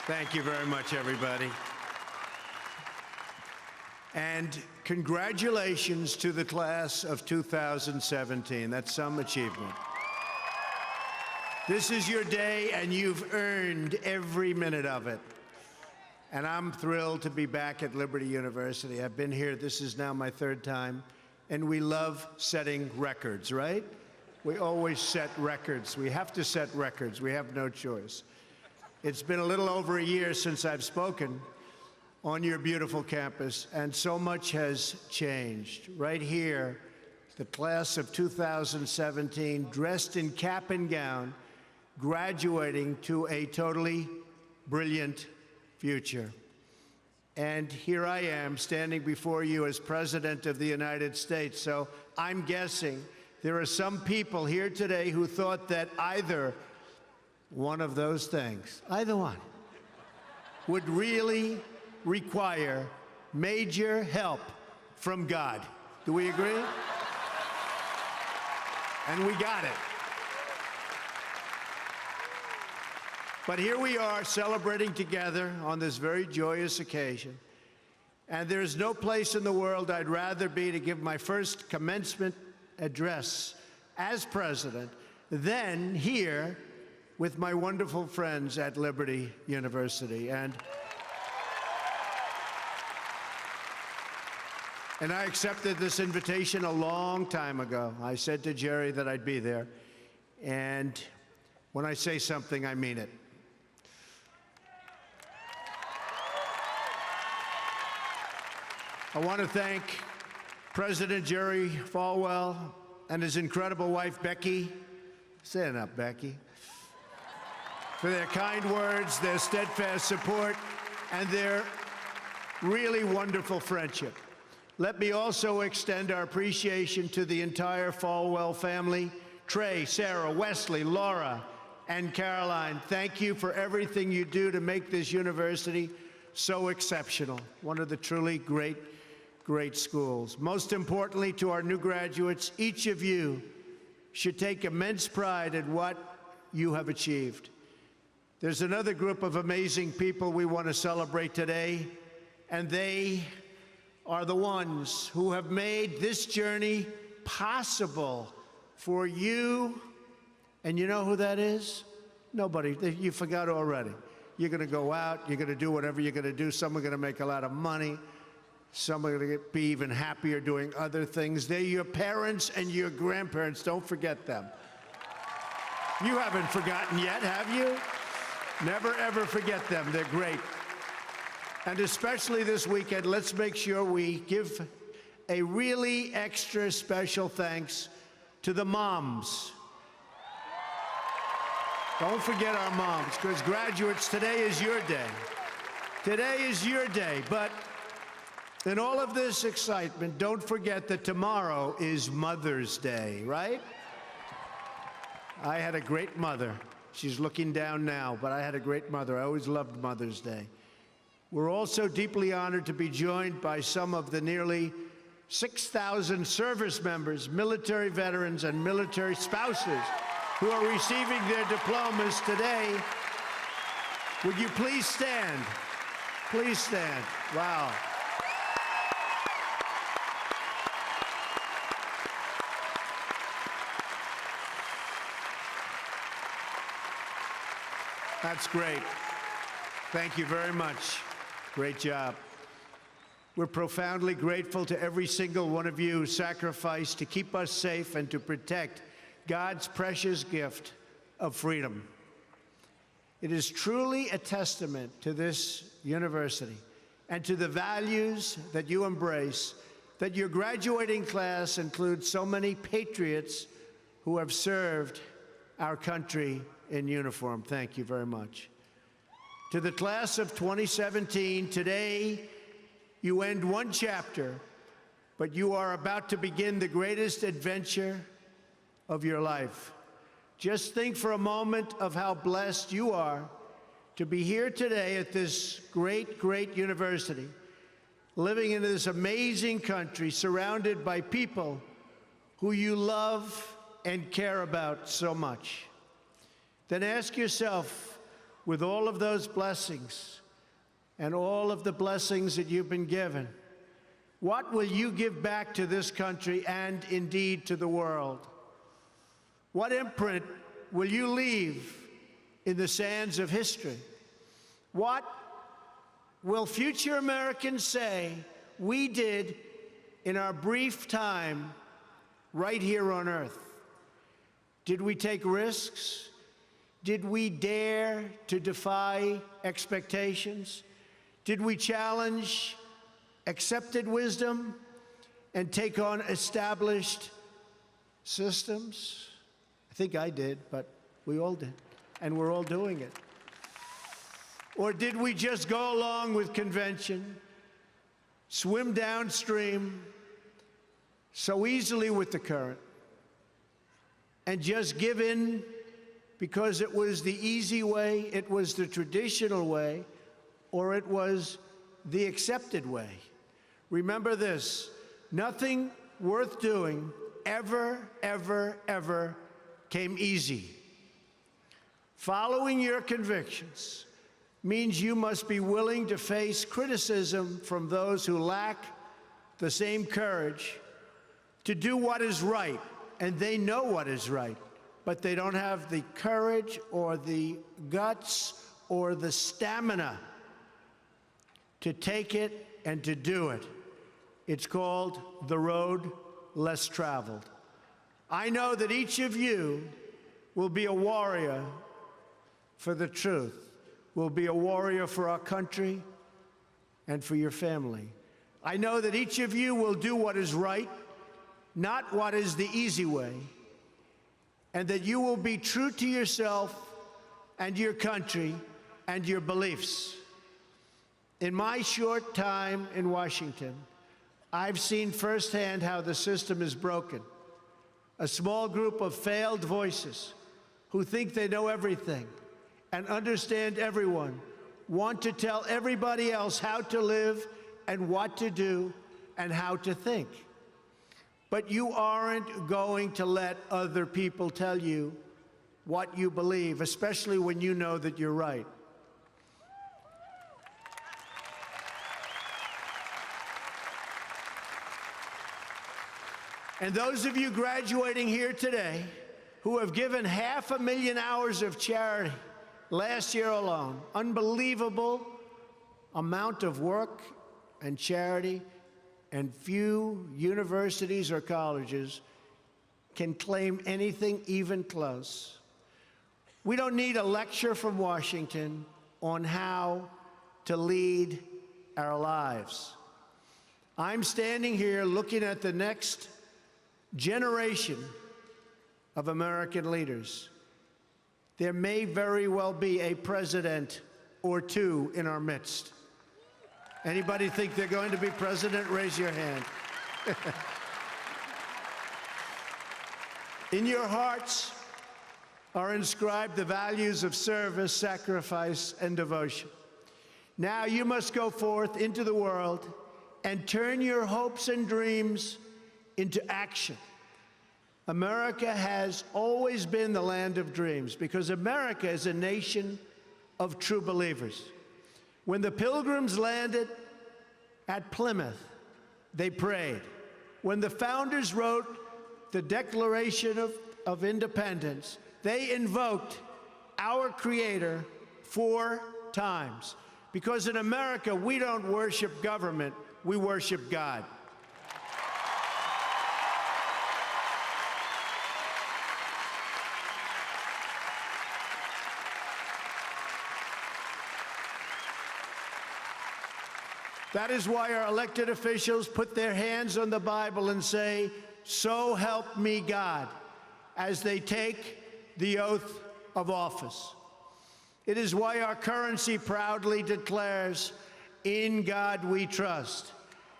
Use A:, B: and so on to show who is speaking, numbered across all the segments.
A: Thank you very much, everybody. And congratulations to the class of 2017. That's some achievement. This is your day, and you've earned every minute of it. And I'm thrilled to be back at Liberty University. I've been here, this is now my third time, and we love setting records, right? We always set records. We have to set records. We have no choice. It's been a little over a year since I've spoken on your beautiful campus, and so much has changed. Right here, the class of 2017, dressed in cap and gown, graduating to a totally brilliant future. And here I am, standing before you as President of the United States. So I'm guessing there are some people here today who thought that either one of those things, either one, would really require major help from God. Do we agree? And we got it. But here we are celebrating together on this very joyous occasion. And there's no place in the world I'd rather be to give my first commencement address as president than here with my wonderful friends at Liberty University. And I accepted this invitation a long time ago. I said to Jerry that I'd be there. And when I say something, I mean it. I want to thank President Jerry Falwell and his incredible wife, Becky. Stand up, Becky. For their kind words, their steadfast support, and their really wonderful friendship. Let me also extend our appreciation to the entire Falwell family, Trey, Sarah, Wesley, Laura, and Caroline. Thank you for everything you do to make this university so exceptional, one of the truly great schools. Most importantly, to our new graduates, each of you should take immense pride in what you have achieved. There's another group of amazing people we want to celebrate today, and they are the ones who have made this journey possible for you. And you know who that is? Nobody. You forgot already. You're going to go out, you're going to do whatever you're going to do. Some are going to make a lot of money. Some are going to be even happier doing other things. They're your parents and your grandparents. Don't forget them. You haven't forgotten yet, have you? Never, ever forget them. They're great. And especially this weekend, let's make sure we give a really extra special thanks to the moms. Don't forget our moms, because graduates, today is your day. Today is your day. But in all of this excitement, don't forget that tomorrow is Mother's Day, right? I had a great mother. She's looking down now, but I had a great mother. I always loved Mother's Day. We're also deeply honored to be joined by some of the nearly 6,000 service members, military veterans, and military spouses who are receiving their diplomas today. Would you please stand? Please stand. Wow. That's great. Thank you very much. Great job. We're profoundly grateful to every single one of you who sacrificed to keep us safe and to protect God's precious gift of freedom. It is truly a testament to this university and to the values that you embrace that your graduating class includes so many patriots who have served our country in uniform. Thank you very much. To the class of 2017, today you end one chapter, but you are about to begin the greatest adventure of your life. Just think for a moment of how blessed you are to be here today at this great university, living in this amazing country, surrounded by people who you love and care about so much. Then ask yourself, with all of those blessings and all of the blessings that you've been given, what will you give back to this country and indeed to the world? What imprint will you leave in the sands of history? What will future Americans say we did in our brief time right here on Earth? Did we take risks? Did we dare to defy expectations? Did we challenge accepted wisdom and take on established systems? I think I did, but we all did, and we're all doing it. Or did we just go along with convention, swim downstream so easily with the current, and just give in because it was the easy way, it was the traditional way, or it was the accepted way? Remember this: nothing worth doing ever, ever, ever came easy. Following your convictions means you must be willing to face criticism from those who lack the same courage to do what is right, and they know what is right, but they don't have the courage or the guts or the stamina to take it and to do it. It's called the road less traveled. I know that each of you will be a warrior for the truth, will be a warrior for our country and for your family. I know that each of you will do what is right, not what is the easy way, and that you will be true to yourself and your country and your beliefs. In my short time in Washington, I've seen firsthand how the system is broken. A small group of failed voices who think they know everything and understand everyone want to tell everybody else how to live and what to do and how to think. But you aren't going to let other people tell you what you believe, especially when you know that you're right. And those of you graduating here today who have given 500,000 hours of charity last year alone, unbelievable amount of work and charity, and few universities or colleges can claim anything even close. We don't need a lecture from Washington on how to lead our lives. I'm standing here looking at the next generation of American leaders. There may very well be a president or two in our midst. Anybody think they're going to be president? Raise your hand. In your hearts are inscribed the values of service, sacrifice, and devotion. Now you must go forth into the world and turn your hopes and dreams into action. America has always been the land of dreams because America is a nation of true believers. When the Pilgrims landed at Plymouth, they prayed. When the founders wrote the Declaration of Independence, they invoked our Creator 4 times. Because in America, we don't worship government, we worship God. That is why our elected officials put their hands on the Bible and say, "So help me God," as they take the oath of office. It is why our currency proudly declares, "In God we trust."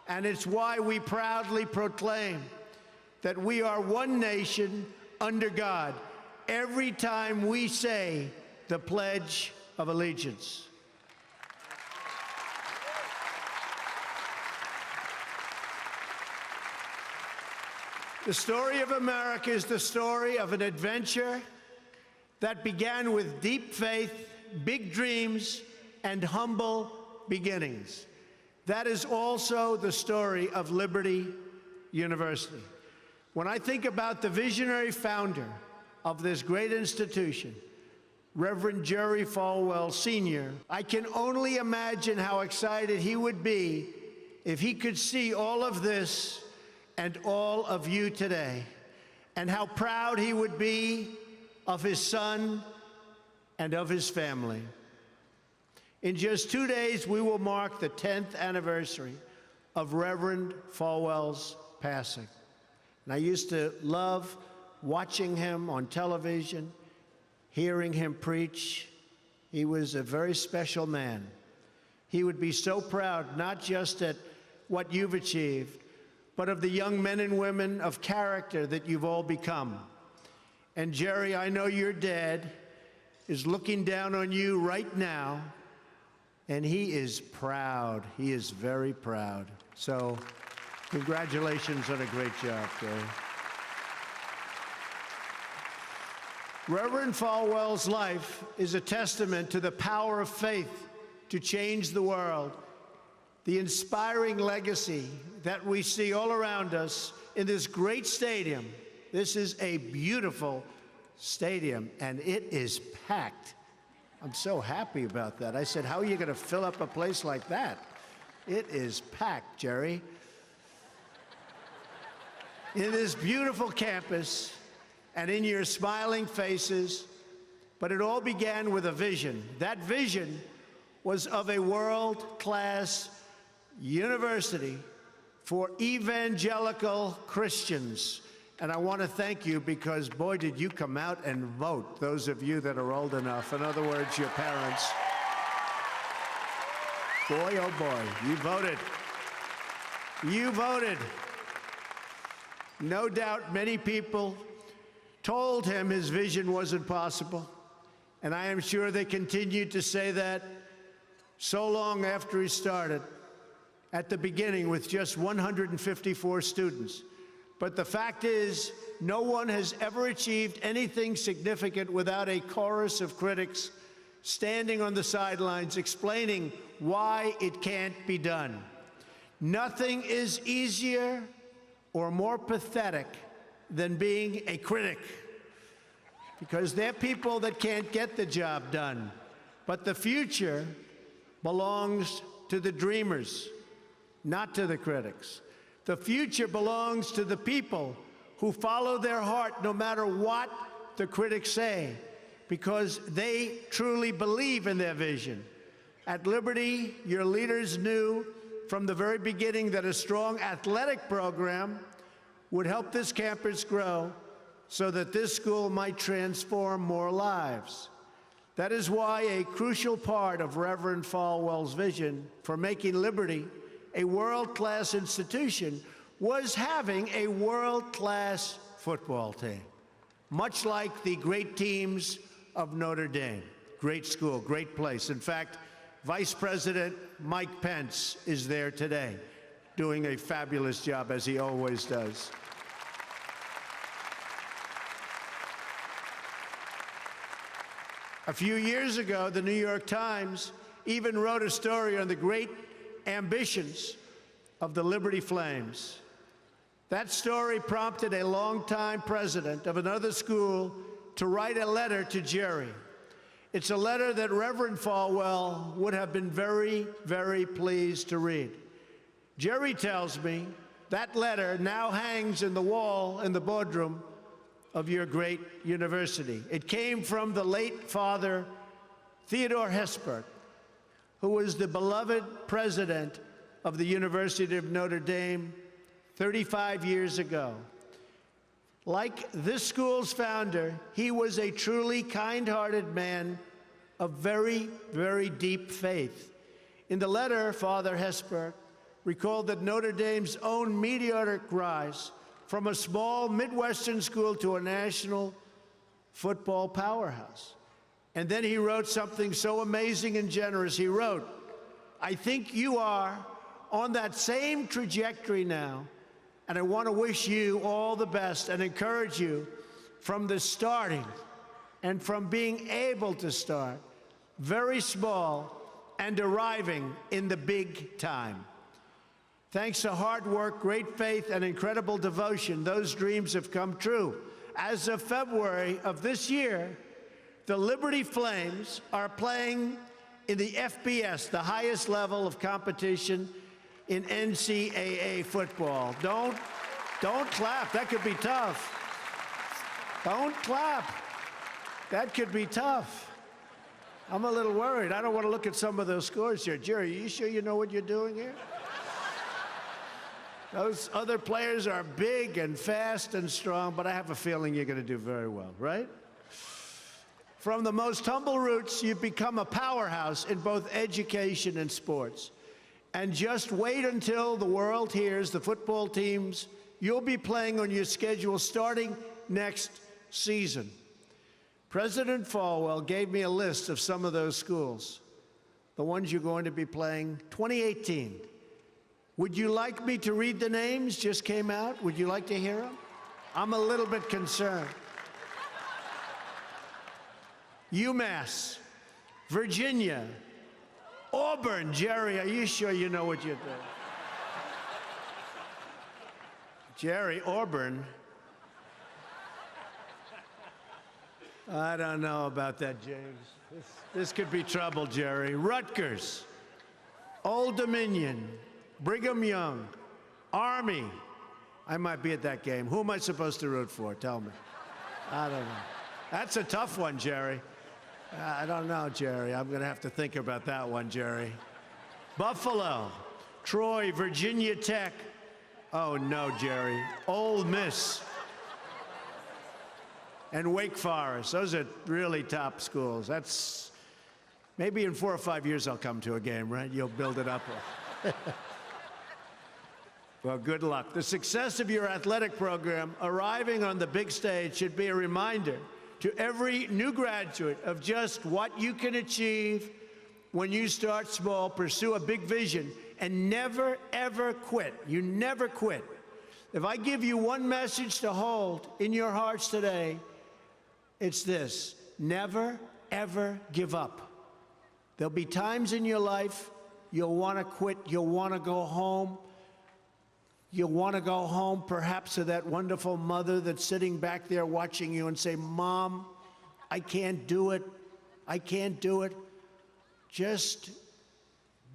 A: And it's why we proudly proclaim that we are one nation under God every time we say the Pledge of Allegiance. The story of America is the story of an adventure that began with deep faith big dreams and humble beginnings. That is also the story of Liberty University. When I think about the visionary founder of this great institution, Reverend Jerry Falwell Sr., I can only imagine how excited he would be if he could see all of this and all of you today, and how proud he would be of his son and of his family. In just 2 days, we will mark the 10th anniversary of Reverend Falwell's passing. And I used to love watching him on television, hearing him preach. He was a very special man. He would be so proud, not just at what you've achieved, but of the young men and women of character that you've all become. And Jerry, I know your dad is looking down on you right now, and he is proud. He is very proud. So congratulations on a great job, Jerry. Reverend Falwell's life is a testament to the power of faith to change the world. The inspiring legacy that we see all around us in this great stadium. This is a beautiful stadium, and it is packed. I'm so happy about that. I said, how are you going to fill up a place like that? It is packed, Jerry. In this beautiful campus and in your smiling faces, but it all began with a vision. That vision was of a world-class university for evangelical Christians. And I want to thank you because, boy, did you come out and vote, those of you that are old enough. In other words, your parents. Boy, oh boy, you voted. You voted. No doubt many people told him his vision wasn't possible. And I am sure they continued to say that so long after he started, at the beginning with just 154 students. But the fact is, no one has ever achieved anything significant without a chorus of critics standing on the sidelines explaining why it can't be done. Nothing is easier or more pathetic than being a critic, because they're people that can't get the job done. But the future belongs to the dreamers, not to the critics. The future belongs to the people who follow their heart no matter what the critics say, because they truly believe in their vision. At Liberty, your leaders knew from the very beginning that a strong athletic program would help this campus grow so that this school might transform more lives. That is why a crucial part of Reverend Falwell's vision for making Liberty a world-class institution was having a world-class football team, much like the great teams of Notre Dame. Great school, great place. In fact, Vice President Mike Pence is there today, doing a fabulous job, as he always does. A few years ago, the New York Times even wrote a story on the great ambitions of the Liberty Flames. That story prompted a longtime president of another school to write a letter to Jerry. It's a letter that Reverend Falwell would have been very, very pleased to read. Jerry tells me that letter now hangs in the wall in the boardroom of your great university. It came from the late Father Theodore Hesper, who was the beloved president of the University of Notre Dame 35 years ago. Like this school's founder, he was a truly kind-hearted man of very, very deep faith. In the letter, Father Hesper recalled that Notre Dame's own meteoric rise from a small Midwestern school to a national football powerhouse. And then he wrote something so amazing and generous. He wrote, "I think you are on that same trajectory now, and I want to wish you all the best and encourage you from the starting and from being able to start. very small, and arriving in the big time. Thanks to hard work, great faith, and incredible devotion, those dreams have come true. As of February of this year, the Liberty Flames are playing in the FBS, the highest level of competition in NCAA football. Don't clap. That could be tough. Don't clap. That could be tough. I'm a little worried. I don't want to look at some of those scores here. Jerry, are you sure you know what you're doing here? Those other players are big and fast and strong, but I have a feeling you're going to do very well, right? From the most humble roots, you've become a powerhouse in both education and sports. And just wait until the world hears the football teams you'll be playing on your schedule starting next season. President Falwell gave me a list of some of those schools, the ones you're going to be playing 2018. Would you like me to read the names? Just came out. Would you like to hear them? I'm a little bit concerned. UMass, Virginia, Auburn. Jerry, are you sure you know what you're doing? Jerry, Auburn. I don't know about that, James. This could be trouble, Jerry. Rutgers, Old Dominion, Brigham Young, Army. I might be at that game. Who am I supposed to root for? Tell me. I don't know. That's a tough one, Jerry. I don't know, Jerry. I'm going to have to think about that one, Jerry. Buffalo, Troy, Virginia Tech. Oh, no, Jerry. Ole Miss. And Wake Forest. Those are really top schools. That's maybe in 4 or 5 years I'll come to a game, right? You'll build it up. Well, good luck. The success of your athletic program arriving on the big stage should be a reminder to every new graduate of just what you can achieve when you start small, pursue a big vision, and never, ever quit. You never quit. If I give you one message to hold in your hearts today, it's this: never, ever give up. There'll be times in your life you'll want to quit, you'll want to go home. You'll want to go home perhaps to that wonderful mother that's sitting back there watching you and say, Mom, I can't do it. I can't do it. Just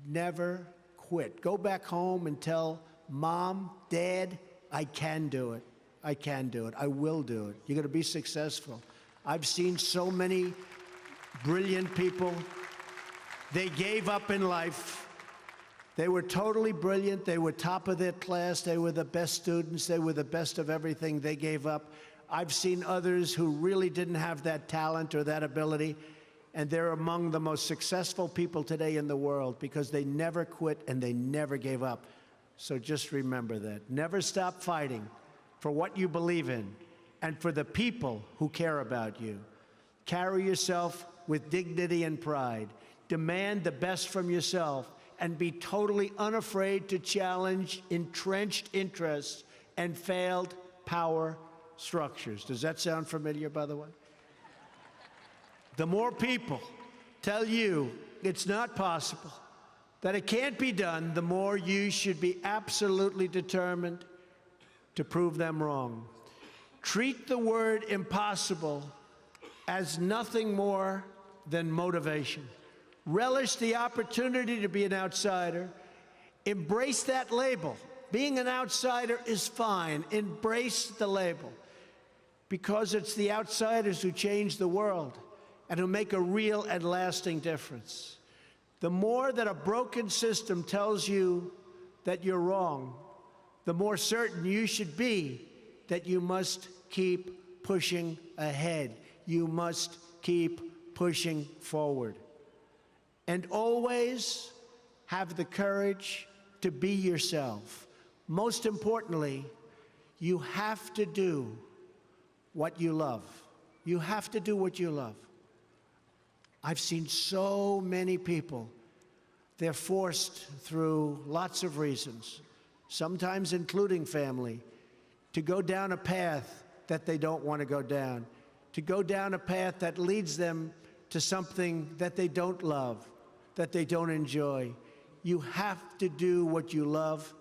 A: never quit. Go back home and tell Mom, Dad, I can do it. I can do it. I will do it. You're going to be successful. I've seen so many brilliant people. They gave up in life. They were totally brilliant. They were top of their class. They were the best students. They were the best of everything. They gave up. I've seen others who really didn't have that talent or that ability, and they're among the most successful people today in the world because they never quit and they never gave up. So just remember that. Never stop fighting for what you believe in and for the people who care about you. Carry yourself with dignity and pride. Demand the best from yourself, and be totally unafraid to challenge entrenched interests and failed power structures. Does that sound familiar, by the way? The more people tell you it's not possible, that it can't be done, the more you should be absolutely determined to prove them wrong. Treat the word impossible as nothing more than motivation. Relish the opportunity to be an outsider. Embrace that label. Being an outsider is fine. Embrace the label, because it's the outsiders who change the world and who make a real and lasting difference. The more that a broken system tells you that you're wrong, the more certain you should be that you must keep pushing ahead. You must keep pushing forward. And always have the courage to be yourself. Most importantly, you have to do what you love. You have to do what you love. I've seen so many people, they're forced through lots of reasons, sometimes including family, to go down a path that they don't want to go down, to go down a path that leads them to something that they don't love, that they don't enjoy. You have to do what you love,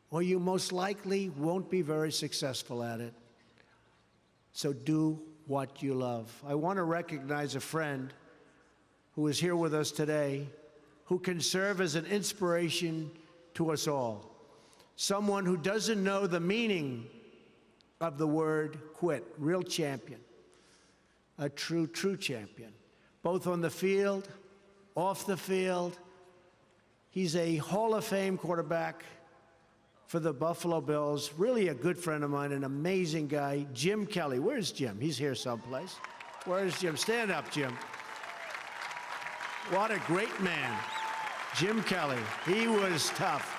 A: or you most likely won't be very successful at it. So do what you love. I want to recognize a friend who is here with us today, who can serve as an inspiration to us all. Someone who doesn't know the meaning of the word quit. Real champion. A true champion. Both on the field, off the field. He's a Hall of Fame quarterback for the Buffalo Bills. Really a good friend of mine, an amazing guy. Jim Kelly. Where's Jim? He's here someplace. Where's Jim? Stand up, Jim. What a great man. Jim Kelly. He was tough.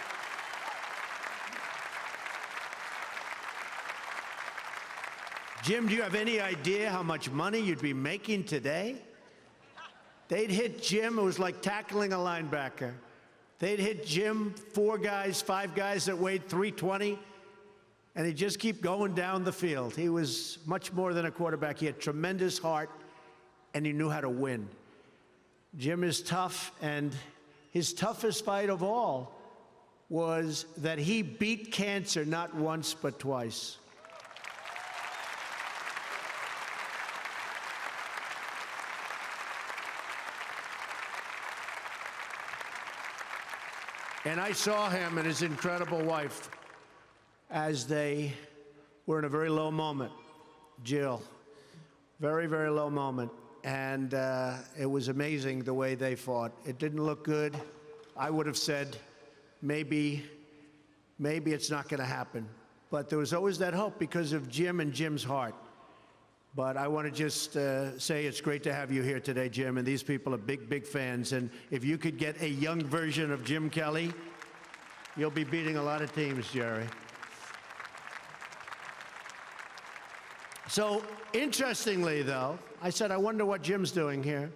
A: Jim, do you have any idea how much money you'd be making today? They'd hit Jim, it was like tackling a linebacker. They'd hit Jim, 4 guys, 5 guys that weighed 320, and he'd just keep going down the field. He was much more than a quarterback. He had tremendous heart, and he knew how to win. Jim is tough, and his toughest fight of all was that he beat cancer not once but twice. And I saw him and his incredible wife as they were in a very low moment. Jill, very, very low moment. And it was amazing the way they fought. It didn't look good. I would have said, maybe it's not going to happen. But there was always that hope because of Jim and Jim's heart. But I want to just say it's great to have you here today, Jim, and these people are big, big fans. And if you could get a young version of Jim Kelly, you'll be beating a lot of teams, Jerry. So, interestingly, though, I said, I wonder what Jim's doing here.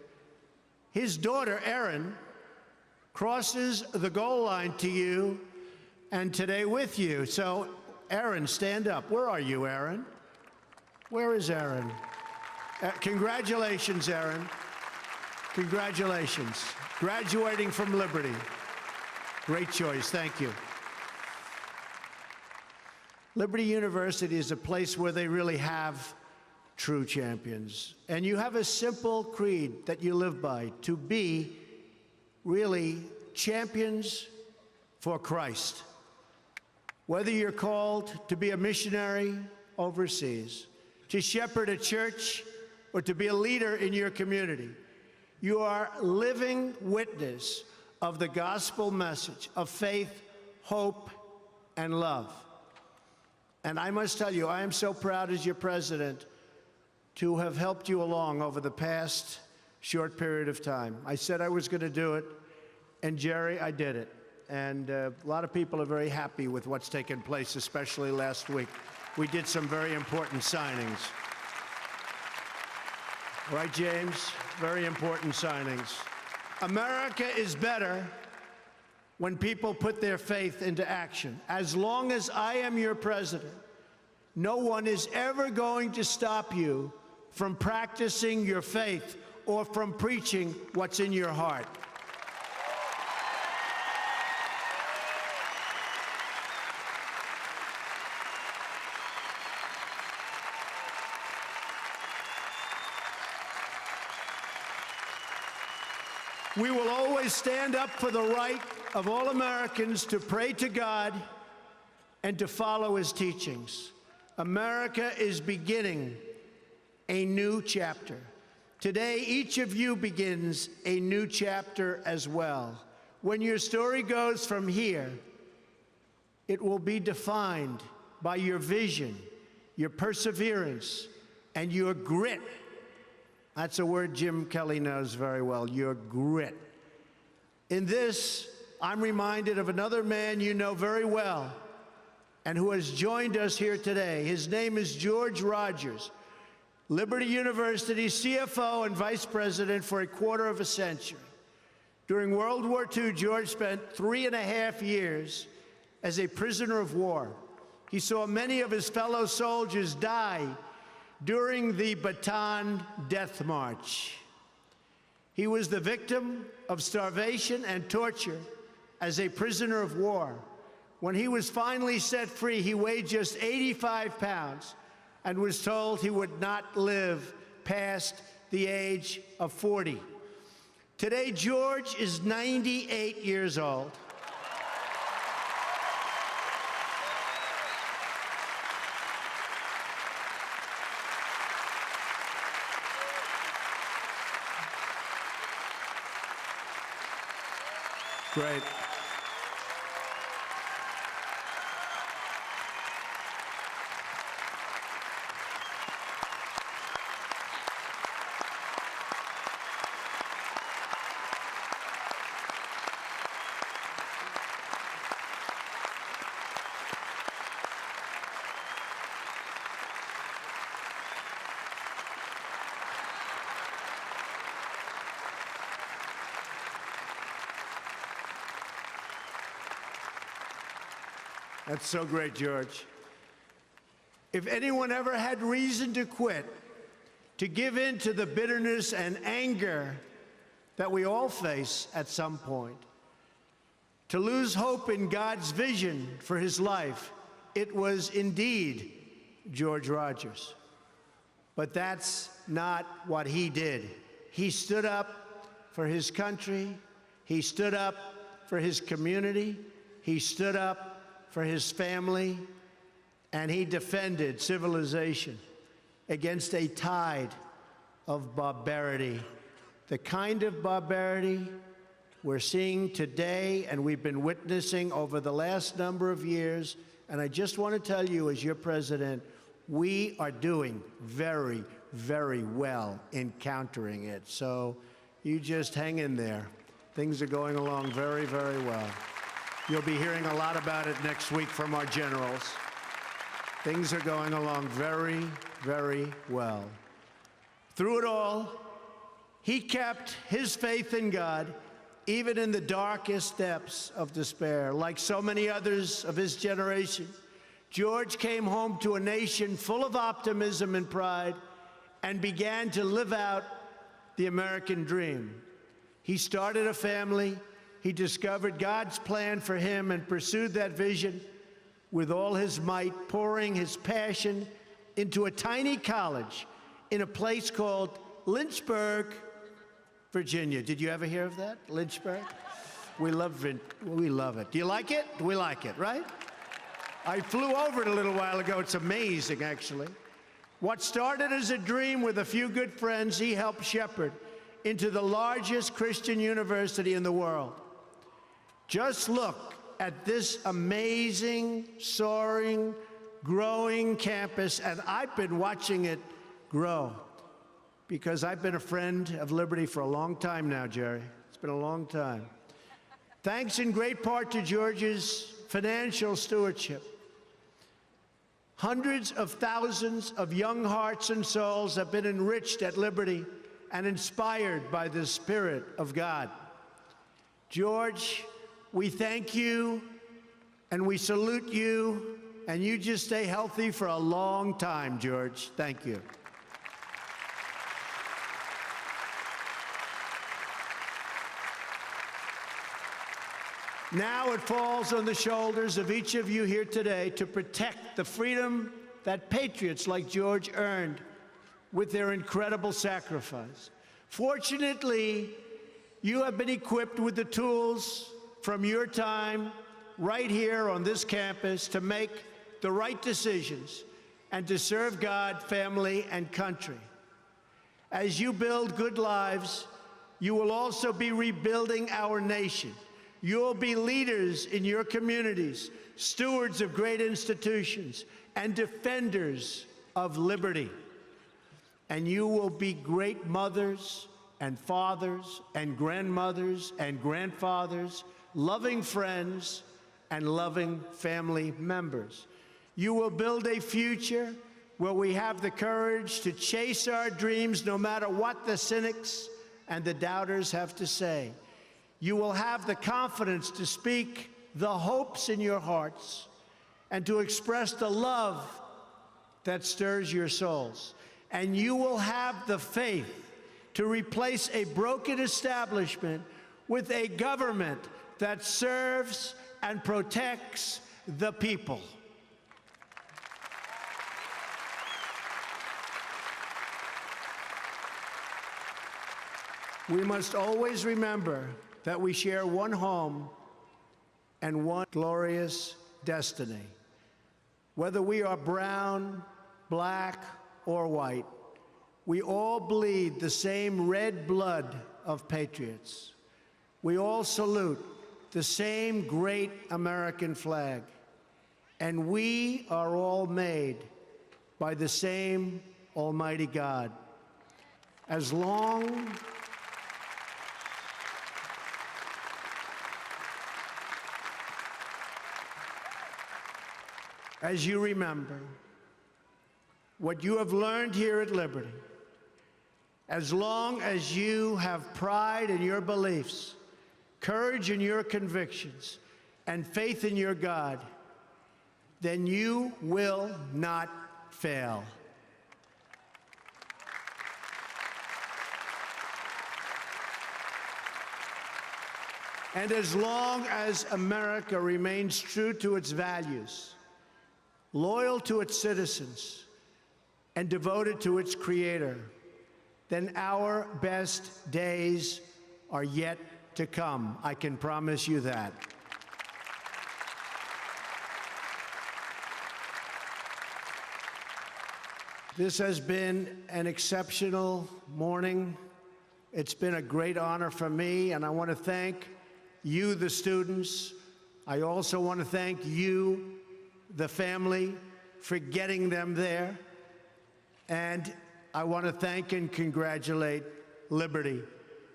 A: His daughter, Erin, crosses the goal line to you and today with you. So, Erin, stand up. Where are you, Erin? Where is Erin? Congratulations, Erin. Congratulations. Graduating from Liberty. Great choice. Thank you. Liberty University is a place where they really have true champions. And you have a simple creed that you live by, to be really champions for Christ. Whether you're called to be a missionary overseas, to shepherd a church, or to be a leader in your community, you are living witness of the gospel message of faith, hope, and love. And I must tell you, I am so proud as your president to have helped you along over the past short period of time. I said I was going to do it, and Jerry, I did it. And a lot of people are very happy with what's taken place, especially last week. We did some very important signings. Right, James? Very important signings. America is better when people put their faith into action. As long as I am your president, no one is ever going to stop you from practicing your faith or from preaching what's in your heart. We will always stand up for the right of all Americans to pray to God and to follow his teachings. America is beginning a new chapter. Today, each of you begins a new chapter as well. When your story goes from here, it will be defined by your vision, your perseverance, and your grit. That's a word Jim Kelly knows very well, your grit. In this, I'm reminded of another man you know very well and who has joined us here today. His name is George Rogers, Liberty University CFO and Vice President for a quarter of a century. During World War II, George spent 3.5 years as a prisoner of war. He saw many of his fellow soldiers die during the Bataan Death March. He was the victim of starvation and torture as a prisoner of war. When he was finally set free, he weighed just 85 pounds and was told he would not live past the age of 40. Today, George is 98 years old. Great. That's so great, George. If anyone ever had reason to quit, to give in to the bitterness and anger that we all face at some point, to lose hope in God's vision for his life, it was indeed George Rogers. But that's not what he did. He stood up for his country. He stood up for his community. He stood up for his family, and he defended civilization against a tide of barbarity, the kind of barbarity we're seeing today and we've been witnessing over the last number of years. And I just want to tell you, as your president, we are doing very, very well in countering it. So you just hang in there. Things are going along very, very well. You'll be hearing a lot about it next week from our generals. Things are going along very, very well. Through it all, he kept his faith in God, even in the darkest depths of despair. Like so many others of his generation, George came home to a nation full of optimism and pride and began to live out the American dream. He started a family. He discovered God's plan for him and pursued that vision with all his might, pouring his passion into a tiny college in a place called Lynchburg, Virginia. Did you ever hear of that? Lynchburg? We love it. Do you like it? We like it, right? I flew over it a little while ago. It's amazing, actually. What started as a dream with a few good friends, he helped shepherd into the largest Christian university in the world. Just look at this amazing, soaring, growing campus, and I've been watching it grow because I've been a friend of Liberty for a long time now, Jerry. It's been a long time. Thanks in great part to George's financial stewardship. Hundreds of thousands of young hearts and souls have been enriched at Liberty and inspired by the Spirit of God. George, we thank you, and we salute you, and you just stay healthy for a long time, George. Thank you. Now it falls on the shoulders of each of you here today to protect the freedom that patriots like George earned with their incredible sacrifice. Fortunately, you have been equipped with the tools from your time right here on this campus to make the right decisions and to serve God, family, and country. As you build good lives, you will also be rebuilding our nation. You'll be leaders in your communities, stewards of great institutions, and defenders of liberty. And you will be great mothers and fathers and grandmothers and grandfathers, loving friends and loving family members. You will build a future where we have the courage to chase our dreams no matter what the cynics and the doubters have to say. You will have the confidence to speak the hopes in your hearts and to express the love that stirs your souls. And you will have the faith to replace a broken establishment with a government that serves and protects the people. We must always remember that we share one home and one glorious destiny. Whether we are brown, black, or white, we all bleed the same red blood of patriots. We all salute the same great American flag. And we are all made by the same Almighty God. As long as you remember what you have learned here at Liberty, as long as you have pride in your beliefs, courage in your convictions, and faith in your God, then you will not fail. And as long as America remains true to its values, loyal to its citizens, and devoted to its Creator, then our best days are yet to come. I can promise you that. This has been an exceptional morning. It's been a great honor for me, and I want to thank you, the students. I also want to thank you, the family, for getting them there. And I want to thank and congratulate Liberty.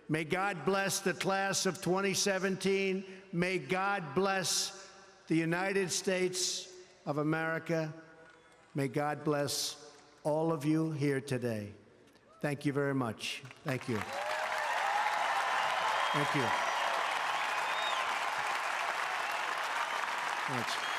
A: May God bless the class of 2017. May God bless the United States of America. May God bless all of you here today. Thank you very much. Thank you. Thank you. Thanks.